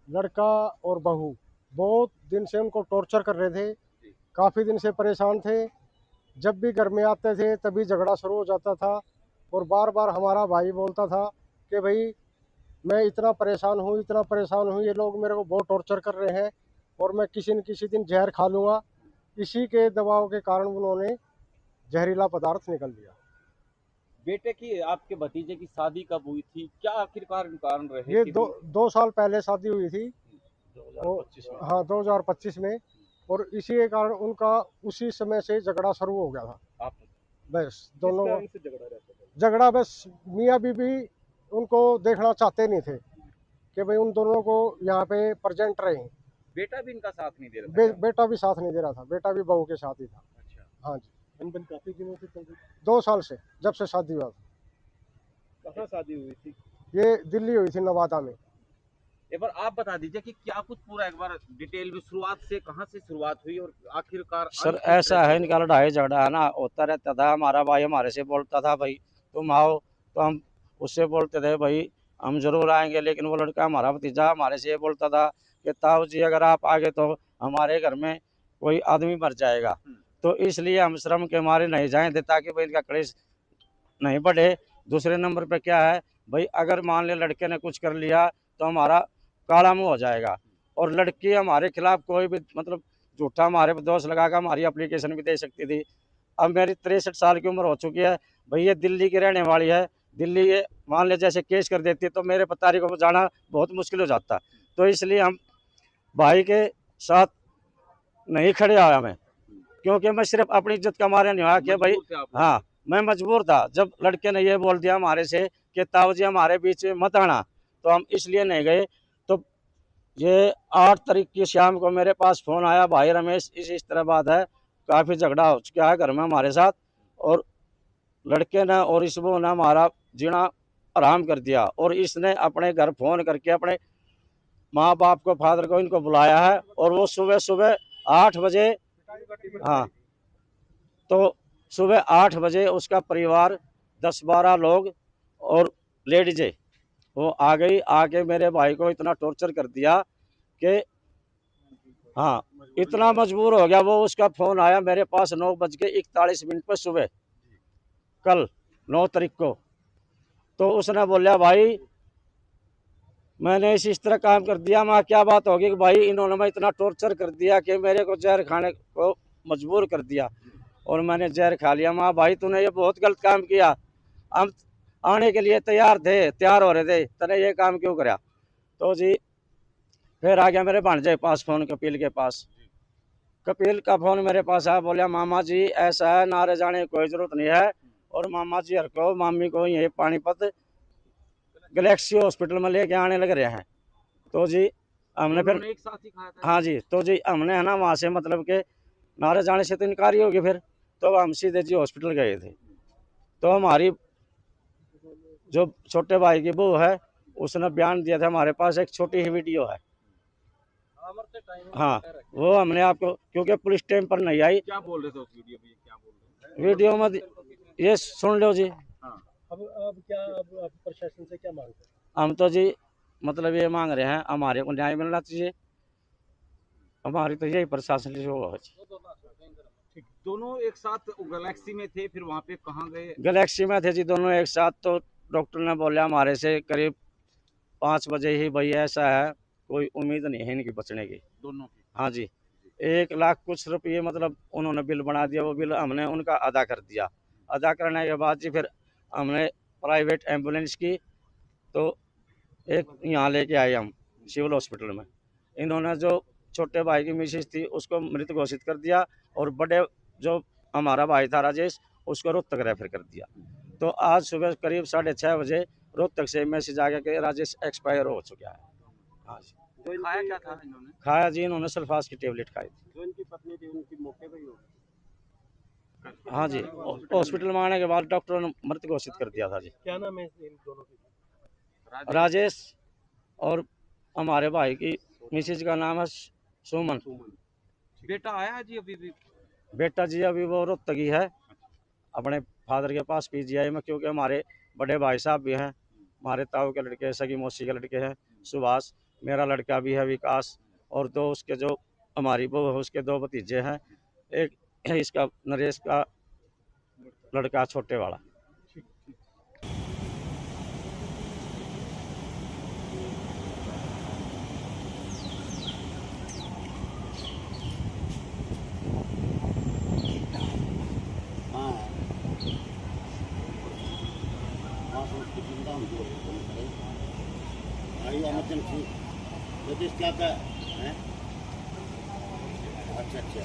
लड़का और बहू बहुत दिन से उनको टॉर्चर कर रहे थे, काफ़ी दिन से परेशान थे। जब भी घर में आते थे तभी झगड़ा शुरू हो जाता था, और बार बार हमारा भाई बोलता था कि भाई मैं इतना परेशान हूँ, इतना परेशान हूँ, ये लोग मेरे को बहुत टॉर्चर कर रहे हैं और मैं किसी न किसी दिन जहर खा लूँगा। इसी के दबाव के कारण उन्होंने जहरीला पदार्थ निकल दिया। बेटे की, आपके भतीजे की शादी कब हुई थी? क्या आखिरकार कारण रहे ये कि दो भी? 2 साल पहले शादी हुई थी। वो 2025 में? हाँ, 2025 में। और इसी के कारण उनका उसी समय से झगड़ा शुरू हो गया था। आप बस किस दोनों कारण से झगड़ा रहता था? झगड़ा, बस मियाँ बीवी उनको देखना चाहते नहीं थे कि भाई उन दोनों को यहाँ पे प्रेजेंट रहे। बेटा भी इनका साथ नहीं दे रहा था क्या? बेटा भी साथ नहीं दे रहा था, बेटा भी बहू के साथ ही था। अच्छा। हाँ जी। अनबन काफी दिनों से चल रही? 2 साल से, जब से शादी हुआ था। कहाँ शादी हुई थी? ये दिल्ली हुई थी, नवादा में। एक बार आप बता दीजिए कि क्या कुछ पूरा एक बार डिटेल में, शुरुआत से कहाँ से शुरुआत हुई और आखिरकार सर अंत किस तरह ऐसा से है, हुआ? इनका लड़ाई झगड़ा है ना होता रहता था। हमारा भाई हमारे से बोलता था भाई तुम आओ, तो हम उससे बोलते थे भाई हम जरूर आएंगे। लेकिन वो लड़का हमारा भतीजा हमारे से ये बोलता था कि ताऊ जी अगर आप आगे तो हमारे घर में कोई आदमी मर जाएगा, तो इसलिए हम श्रम के मारे नहीं जाएंगे ताकि भाई इनका कलेश नहीं बढ़े। दूसरे नंबर पे क्या है भाई, अगर मान ले लड़के ने कुछ कर लिया तो हमारा काला मुंह हो जाएगा, और लड़की हमारे खिलाफ कोई भी मतलब झूठा हमारे पर दोष लगाकर हमारी एप्लीकेशन भी दे सकती थी। अब मेरी 63 साल की उम्र हो चुकी है भाई, ये दिल्ली की रहने वाली है। दिल्ली ये मान ले जैसे केस कर देती है तो मेरे पतारी को जाना बहुत मुश्किल हो जाता। तो इसलिए हम भाई के साथ नहीं खड़े आया मैं, क्योंकि मैं सिर्फ अपनी इज्जत का मारे नहीं आया कि भाई, मजबूर थे आप लोग? हाँ मैं मजबूर था। जब लड़के ने ये बोल दिया हमारे से कि ताऊ जी हमारे बीच में मत आना, तो हम इसलिए नहीं गए। तो ये 8 तारीख की शाम को मेरे पास फोन आया, भाई रमेश इस तरह बात है, काफ़ी झगड़ा हो चुका है घर में हमारे साथ, और लड़के ने और इस वो ने हमारा जीना आराम कर दिया। और इसने अपने घर फोन करके अपने माँ बाप को, फादर को, इनको बुलाया है। और वो सुबह सुबह 8 बजे, हाँ, तो सुबह 8 बजे उसका परिवार 10-12 लोग और लेडीजें वो आ गई। आके मेरे भाई को इतना टॉर्चर कर दिया कि हाँ, इतना मजबूर हो गया वो। उसका फोन आया मेरे पास 9:41 पर सुबह, कल 9 तारीख को। तो उसने बोला भाई मैंने इस तरह काम कर दिया। मैं क्या बात होगी कि भाई इन्होंने मैं इतना टॉर्चर कर दिया कि मेरे को जहर खाने को मजबूर कर दिया, और मैंने जहर खा लिया। माँ भाई तूने ये बहुत गलत काम किया, हम आने के लिए तैयार हो रहे थे, तूने ये काम क्यों करा? तो जी फिर आ गया मेरे भांजे के पास फोन, कपिल के पास। कपिल का फोन मेरे पास आया, बोला मामा जी ऐसा है, नारे जाने की कोई जरूरत नहीं है, और मामा जी हर को मामी को ये पानीपत गैलेक्सी हॉस्पिटल में लेके आने लग रहे हैं। तो जी हमने फिर, एक साथ ही खाया था? हाँ जी, तो जी हमने है ना वहाँ से मतलब के नारे जाने से तो इनकार ही होगी फिर। तो हम सीधे जी हॉस्पिटल गए थे। तो हमारी जो छोटे भाई की बहू है उसने बयान दिया था, हमारे पास एक छोटी ही वीडियो है। हाँ, वो हमने आपको, क्योंकि पुलिस टाइम पर नहीं आई। क्या बोल रहे थे उस वीडियो में? क्या बोल रहे थे? वीडियो में ये सुन लो जी। हाँ। अब क्या, अब प्रशासन से क्या मांगते हैं? हम तो जी मतलब ये मांग रहे हैं हमारे को न्याय मिलना चाहिए। हमारी तो यही प्रशासन से वो है। दोनों एक साथ गैलेक्सी में थे, फिर वहाँ पे कहाँ गए? गैलेक्सी में थे जी दोनों एक साथ। तो डॉक्टर ने बोला हमारे से करीब 5 बजे ही भाई ऐसा है, कोई उम्मीद नहीं है इनकी बचने की। दोनों की? हाँ जी, 1 लाख कुछ रुपये मतलब उन्होंने बिल बना दिया। वो बिल हमने उनका अदा कर दिया। अदा करने के बाद जी फिर हमने प्राइवेट एम्बुलेंस की, तो एक यहाँ लेके आए हम सिविल हॉस्पिटल में। इन्होंने जो छोटे भाई की मिसेज थी उसको मृत घोषित कर दिया, और बड़े जो हमारा भाई था राजेश उसको रोहतक रेफर कर दिया। तो आज सुबह करीब 6:30 बजे रोहतक से मैसेज आ गया कि राजेश एक्सपायर हो चुका है। हाँ जी। तो खाया क्या था इन्होंने? खाया जी इन्होंने सल्फास की टेबलेट खाई थी। जो इनकी पत्नी थी उनकी मौके पर ही हो गई? हाँ जी, हॉस्पिटल में आने के बाद डॉक्टरों ने मृत घोषित कर दिया था जी। क्या नाम है इन दोनों की? राजेश और हमारे भाई की मिसेज का नाम है सुमन। बेटा आया है जी अभी भी? बेटा जी अभी वो रोहतक ही है अपने फादर के पास पीजीआई में, क्योंकि हमारे बड़े भाई साहब भी हैं, हमारे ताऊ के लड़के, सगी मौसी के लड़के हैं सुभाष, मेरा लड़का भी है विकास, और दो उसके जो हमारी वो है उसके दो भतीजे हैं, एक इसका नरेश का लड़का छोटे वाला। इमरजेंसी ब्रिटिश क्या का है? अच्छा अच्छा।